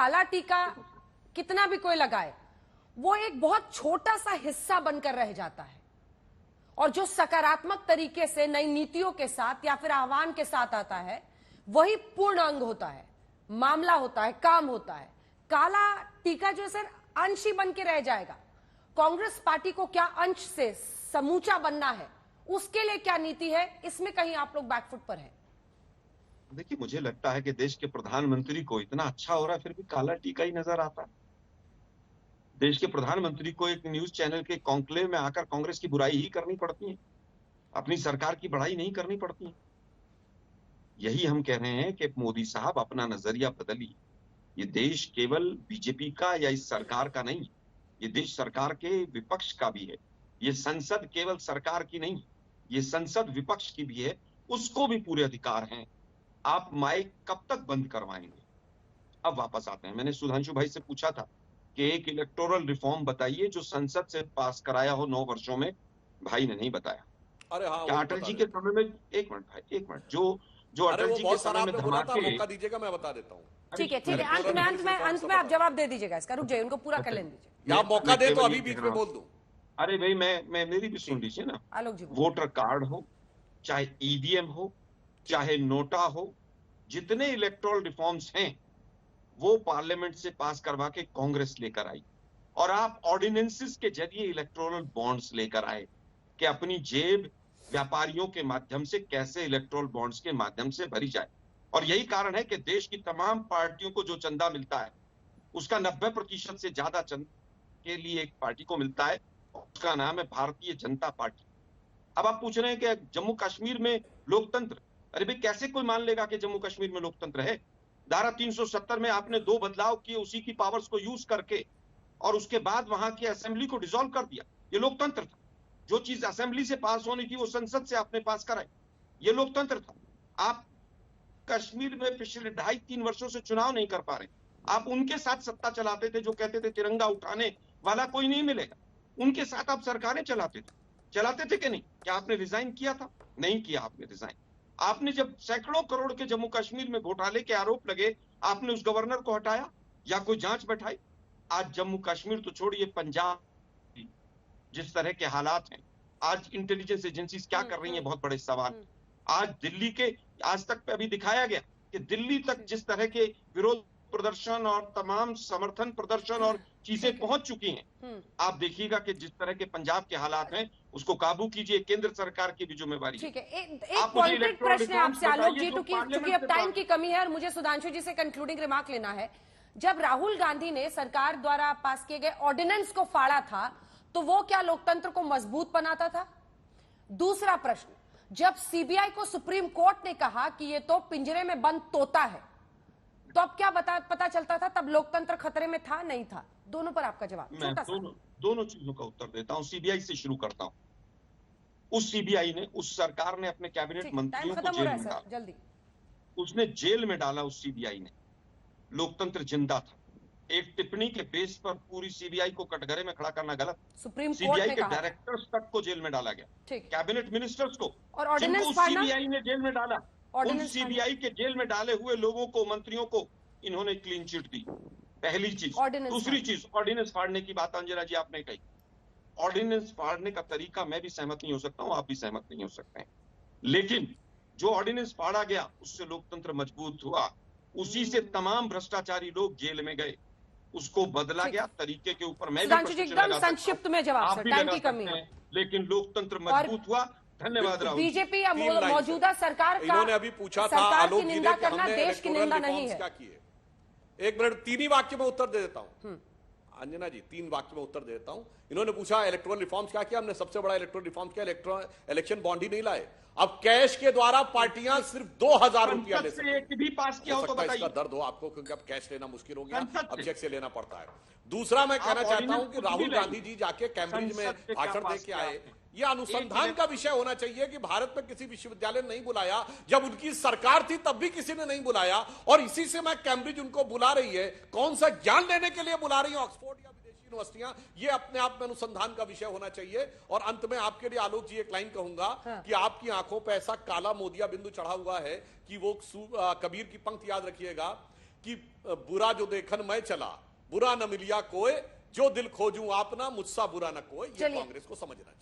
काला टीका कितना भी कोई लगाए, वो एक बहुत छोटा सा हिस्सा बनकर रह जाता है, और जो सकारात्मक तरीके से नई नीतियों के साथ या फिर आह्वान के साथ आता है वही पूर्ण अंग होता है, मामला होता है, काम होता है। काला टीका जो सर अंश ही बन के रह जाएगा। कांग्रेस पार्टी को क्या अंश से समूचा बनना है, उसके लिए क्या नीति है, इसमें कहीं आप लोग बैकफुट पर हैं? देखिए, मुझे लगता है कि देश के प्रधानमंत्री को इतना अच्छा हो रहा है फिर भी काला टीका ही नजर आता है। देश के प्रधानमंत्री को एक न्यूज चैनल के कॉन्क्लेव में आकर कांग्रेस की बुराई ही करनी पड़ती है, अपनी सरकार की बड़ाई नहीं करनी पड़ती है। यही हम कह रहे हैं कि मोदी साहब अपना नजरिया बदलिए। ये देश केवल बीजेपी का या इस सरकार का नहीं, ये देश सरकार के विपक्ष का भी है। ये संसद केवल सरकार की नहीं, ये संसद विपक्ष की भी है, उसको भी पूरे अधिकार हैं। आप माइक कब तक बंद करवाएंगे? अब वापस आते हैं, मैंने सुधांशु भाई से पूछा था कि एक इलेक्टोरल रिफॉर्म बताइए जो संसद से पास कराया हो 9 वर्षों में। भाई ने नहीं बताया। अरे हाँ, क्या अटल जी के समय में, एक मिनट भाई, एक मिनट, जो अटल जी के समय में धमाके, मौका दीजिएगा, मैं बता देता हूँ। ठीक है, ठीक है, अंत में आप जवाब दे दीजिएगा इसका। रुक जाइए, उनको पूरा कर लेने दीजिए। आप मौका दे तो अभी बीच में बोल दूं। अरे भाई, मैं मेरी भी सुन लीजिए ना। आलोक जी, वोटर कार्ड हो, चाहे ईवीएम हो, चाहे नोटा हो, जितने इलेक्टोरल रिफॉर्म्स हैं वो पार्लियामेंट से पास करवा के कांग्रेस लेकर आई, और आप ऑर्डिनेंसेस के जरिए इलेक्टोरल बॉन्ड्स लेकर आए कि अपनी जेब व्यापारियों के माध्यम से कैसे इलेक्टोरल बॉन्ड्स के माध्यम से भरी जाए। और यही कारण है कि देश की तमाम पार्टियों को जो चंदा मिलता है उसका 90% से ज्यादा चंदा के लिए एक पार्टी को मिलता है, उसका नाम है भारतीय जनता पार्टी। अब आप पूछ रहे हैं कि जम्मू कश्मीर में लोकतंत्र, अरे भाई कैसे कोई मान लेगा कि जम्मू कश्मीर में लोकतंत्र है? धारा 370 में आपने 2 बदलाव किए उसी की पावर्स को यूज करके, और उसके बाद वहां की असेंबली को डिसॉल्व कर दिया। ये लोकतंत्र था। जो चीज असेंबली से पास होनी थी वो संसद से आपने पास कराई, ये लोकतंत्र था। आप कश्मीर में पिछले 2.5-3 वर्षों से चुनाव नहीं कर पा रहे। आप उनके साथ सत्ता चलाते थे जो कहते थे तिरंगा उठाने वाला कोई नहीं मिलेगा, उनके साथ आप सरकारें चलाते थे कि नहीं? क्या आपने रिजाइन किया था? नहीं किया आपने रिजाइन। आपने जब सैकड़ों करोड़ के जम्मू कश्मीर में घोटाले के आरोप लगे, आपने उस गवर्नर को हटाया या कोई जांच बैठाई? आज जम्मू कश्मीर तो छोड़िए, पंजाब जिस तरह के हालात हैं, आज इंटेलिजेंस एजेंसीज क्या कर रही हैं, बहुत बड़े सवाल। आज दिल्ली के, आज तक अभी दिखाया गया कि दिल्ली तक जिस तरह के विरोध प्रदर्शन और तमाम समर्थन प्रदर्शन और चीजें पहुंच चुकी हैं, आप देखिएगा कि जिस तरह के पंजाब के हालात हैं उसको काबू कीजिए, केंद्र सरकार की भी जिम्मेवारी। ठीक है, एक पॉलिटिक प्रश्न है आपसे आलोक जी, क्योंकि अब टाइम की कमी है और मुझे सुधांशु जी से कंक्लूडिंग रिमार्क लेना है। जब राहुल गांधी ने सरकार द्वारा पास किए गए ऑर्डिनेंस को फाड़ा था तो वो क्या लोकतंत्र को मजबूत बनाता था? दूसरा प्रश्न, जब सीबीआई को सुप्रीम कोर्ट ने कहा कि ये तो पिंजरे में बंद तोता है, तो अब क्या पता चलता था? तब लोकतंत्र खतरे में था, नहीं था? दोनों पर आपका जवाब। मैं दोनों चीजों का उत्तर देता हूं। सीबीआई से शुरू करता हूं। उस सीबीआई ने, उस सरकार ने अपने कैबिनेट मंत्रियों को जेल में डाला, जल्दी उसने जेल में डाला। उस सीबीआई ने, लोकतंत्र जिंदा था। एक टिप्पणी के बेस पर पूरी सीबीआई को कटघरे में खड़ा करना गलत। सुप्रीम सीबीआई के डायरेक्टर्स तक को जेल में डाला गया, कैबिनेट मिनिस्टर्स को, और जिनको सीबीआई ने जेल में डाला, उन सीबीआई के जेल में डाले हुए लोगों को, मंत्रियों को इन्होंने क्लीन चिट दी। पहली चीज। दूसरी चीज, ऑर्डिनेंस फाड़ने की बात अंजना जी आपने कही। ऑर्डिनेंस फाड़ने का तरीका मैं भी सहमत नहीं हो सकता हूं, आप भी सहमत नहीं हो सकते हैं, लेकिन जो ऑर्डिनेंस फाड़ा गया उससे लोकतंत्र मजबूत हुआ, उसी से तमाम भ्रष्टाचारी लोग जेल में गए, उसको बदला गया। तरीके के ऊपर मैं भी एकदम संक्षिप्त में जवाब, सर, टाइम की कमी है, लेकिन लोकतंत्र मजबूत हुआ। धन्यवाद राहुल। बीजेपी या मौजूदा सरकार का, इन्होंने अभी पूछा था आलोक जी ने कि हमने देश की निंदा नहीं है। क्या किए? एक मिनट, 3 ही वाक्य में उत्तर दे देता हूं अंजना जी, 3 वाक्य में उत्तर दे देता हूं। इन्होंने पूछा इलेक्टोरल रिफॉर्म्स क्या किया? हमने सबसे बड़ा इलेक्टोरल रिफॉर्म किया, इलेक्शन बॉन्ड ही नहीं लाए। अब कैश के द्वारा पार्टियां सिर्फ 2000 रुपया ले सकती भी पास किया हो तो बताइए। इसका दर्द हो आपको, क्योंकि अब कैश लेना मुश्किल हो गया, अब चेक से लेना पड़ता है। दूसरा मैं कहना चाहता हूं कि राहुल गांधी जी जाके कैम्ब्रिज में भाषण दे के आए, यह अनुसंधान का विषय होना चाहिए कि भारत में किसी विश्वविद्यालय ने नहीं बुलाया, जब उनकी सरकार थी तब भी किसी ने नहीं बुलाया, और इसी से मैं कैम्ब्रिज उनको बुला रही है, कौन सा ज्ञान लेने के लिए बुला रही है ऑक्सफोर्ड या विदेशी यूनिवर्सिटियां, ये अपने आप में अनुसंधान का विषय होना चाहिए। और अंत में आपके लिए आलोक जी एक लाइन कहूंगा कि आपकी आंखों पर ऐसा काला मोदिया बिंदु चढ़ा हुआ है कि वो कबीर की पंक्ति याद रखिएगा कि बुरा जो देखन मैं चला, बुरा न मिलिया कोई, जो दिल खोजूं आपना, मुझसा बुरा न कोई, ये कांग्रेस को समझना चाहिए।